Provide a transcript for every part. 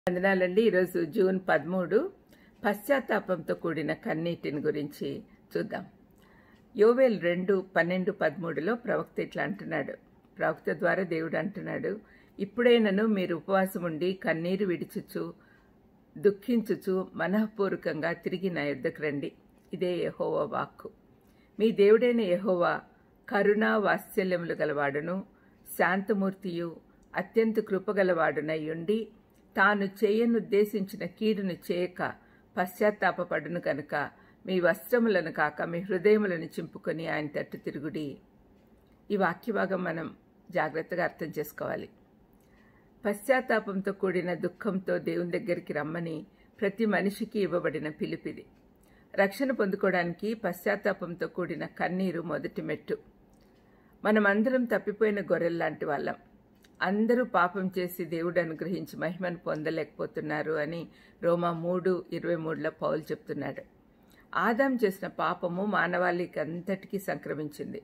వందనాలండి. ఈరోజు జూన్ 13 పశ్చాత్తాపంతో కూడిన కన్నీటిని గురించి చూద్దాం. యోవేలు 2:12-13లో ప్రవక్త ఇట్లా అంటున్నాడు. ప్రవక్త ద్వారా దేవుడు అంటున్నాడు, ఇప్పుడైనను మీరు ఉపవాసం ఉండి కన్నీరు విడిచుచు దుఃఖించుచు మనఃపూర్వకంగా తిరిగి నా యుద్ధకు రండి. ఇదే యెహోవా వాక్కు. మీ దేవుడైన యెహోవా కరుణా వాత్సల్యములు గలవాడును శాంతమూర్తియు అత్యంత కృపగలవాడునై ఉండి తాను చేయనుద్దేశించిన కీడును చేయక పశ్చాత్తాపపడును కనుక మీ వస్త్రములను కాక మీ హృదయములను చింపుకొని ఆయన తట్టు తిరుగుడి. ఈ వాక్యభాగం మనం జాగ్రత్తగా అర్థం చేసుకోవాలి. పశ్చాత్తాపంతో కూడిన దుఃఖంతో దేవుని దగ్గరికి రమ్మని ప్రతి మనిషికి ఇవ్వబడిన పిలుపిది. రక్షణ పొందుకోవడానికి పశ్చాత్తాపంతో కూడిన కన్నీరు మొదటి మెట్టు. మనమందరం తప్పిపోయిన గొర్రెల్లాంటి వాళ్ళం. అందరూ పాపం చేసి దేవుడు అనుగ్రహించి మహిమను పొందలేకపోతున్నారు అని రోమా 3:23లో పౌలు చెప్తున్నాడు. ఆదాం చేసిన పాపము మానవాళికి అంతటికీ సంక్రమించింది.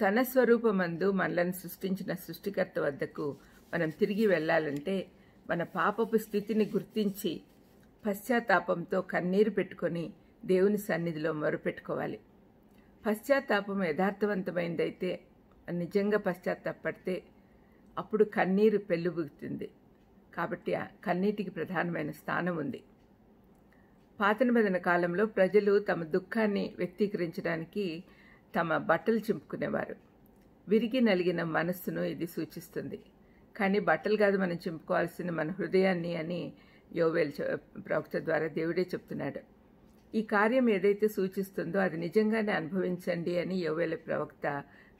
తన స్వరూపమందు మనలను సృష్టించిన సృష్టికర్త వద్దకు మనం తిరిగి వెళ్ళాలంటే మన పాపపు స్థితిని గుర్తించి పశ్చాత్తాపంతో కన్నీరు పెట్టుకొని దేవుని సన్నిధిలో మొరపెట్టుకోవాలి. పశ్చాత్తాపం యథార్థవంతమైందైతే, నిజంగా పశ్చాత్తాపడితే అప్పుడు కన్నీరు పెళ్ళుబుగుతుంది. కాబట్టి ఆ కన్నీటికి ప్రధానమైన స్థానం ఉంది. పాత నిబంధన కాలంలో ప్రజలు తమ దుఃఖాన్ని వ్యక్తీకరించడానికి తమ బట్టలు చింపుకునేవారు. విరిగి నలిగిన మనస్సును ఇది సూచిస్తుంది. కానీ బట్టలు కాదు మనం చింపుకోవాల్సిన మన హృదయాన్ని అని యోవేలు ప్రవక్త ద్వారా దేవుడే చెప్తున్నాడు. ఈ కార్యం ఏదైతే సూచిస్తుందో అది నిజంగానే అనుభవించండి అని యోవేలు ప్రవక్త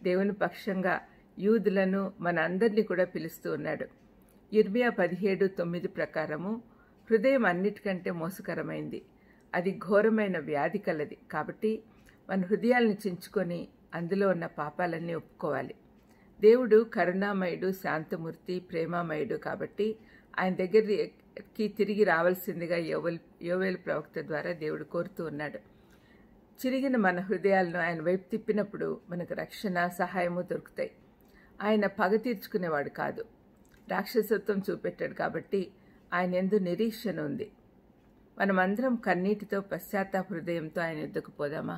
దేవుని పక్షంగా యూదులను మన అందరినీ కూడా పిలుస్తూ ఉన్నాడు. ఇర్మియా 17:9 ప్రకారము హృదయం అన్నిటికంటే మోసకరమైంది, అది ఘోరమైన వ్యాధి కలది. కాబట్టి మన హృదయాలను చించుకొని అందులో ఉన్న పాపాలన్నీ ఒప్పుకోవాలి. దేవుడు కరుణామయుడు, శాంతమూర్తి, ప్రేమామయుడు. కాబట్టి ఆయన దగ్గరికి తిరిగి రావాల్సిందిగా యోవేలు ప్రవక్త ద్వారా దేవుడు కోరుతూ ఉన్నాడు. చిరిగిన మన హృదయాలను ఆయన వైపు తిప్పినప్పుడు మనకు రక్షణ, సహాయము దొరుకుతాయి. ఆయన పగ తీర్చుకునేవాడు కాదు, రాక్షసత్వం చూపెట్టాడు. కాబట్టి ఆయన యందు నిరీక్షణ ఉంది. మనమందరం కన్నీటితో పశ్చాత్తాప హృదయంతో ఆయన యుద్ధకు పోదామా?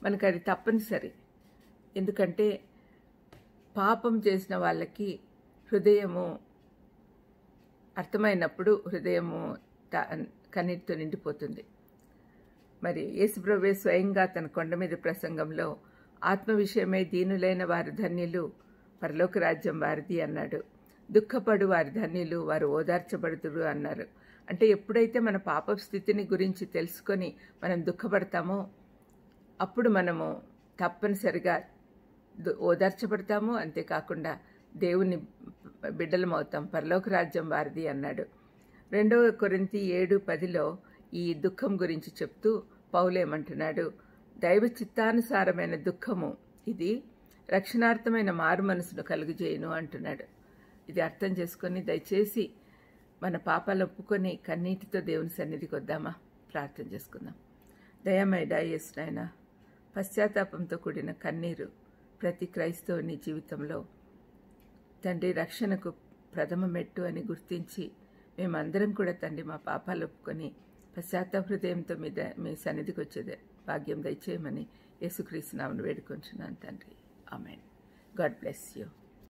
మనకు అది తప్పనిసరి. ఎందుకంటే పాపం చేసిన వాళ్ళకి హృదయము అర్థమైనప్పుడు హృదయము కన్నీటితో నిండిపోతుంది. మరి యేసుప్రభువే స్వయంగా తన కొండ మీద ప్రసంగంలో ఆత్మ విషయమై దీనులైన వారి ధన్యులు, పరలోక రాజ్యం వారిది అన్నాడు. దుఃఖపడు వారి ధన్యులు, వారు ఓదార్చబడుతురు అన్నారు. అంటే ఎప్పుడైతే మన పాప స్థితిని గురించి తెలుసుకొని మనం దుఃఖపడతామో అప్పుడు మనము తప్పనిసరిగా ఓదార్చబడతాము. అంతేకాకుండా దేవుని బిడ్డలమవుతాం. పరలోక రాజ్యం వారిది అన్నాడు. 2 కొరింథీ 7:10లో ఈ దుఃఖం గురించి చెప్తూ పౌలు ఏమంటున్నాడు, దైవ చిత్తానుసారమైన దుఃఖము ఇది రక్షణార్థమైన మారు మనసును కలుగజేయును అంటున్నాడు. ఇది అర్థం చేసుకొని దయచేసి మన పాపాలు ఒప్పుకొని కన్నీటితో దేవుని సన్నిధికి వద్దామా? ప్రార్థన చేసుకుందాం. దయామయుడా యేసు నాయనా, పశ్చాత్తాపంతో కూడిన కన్నీరు ప్రతి క్రైస్తవుని జీవితంలో తండ్రి రక్షణకు ప్రథమ మెట్టు అని గుర్తించి మేమందరం కూడా తండ్రి మా పాపాలు ఒప్పుకొని పశ్చాత్తాప హృదయంతో మీ సన్నిధికి వచ్చేదే భాగ్యం దయచేయమని యేసుక్రీస్తు నామమున వేడుకొంచున్నాను తండ్రి. ఆమేన్. God bless you.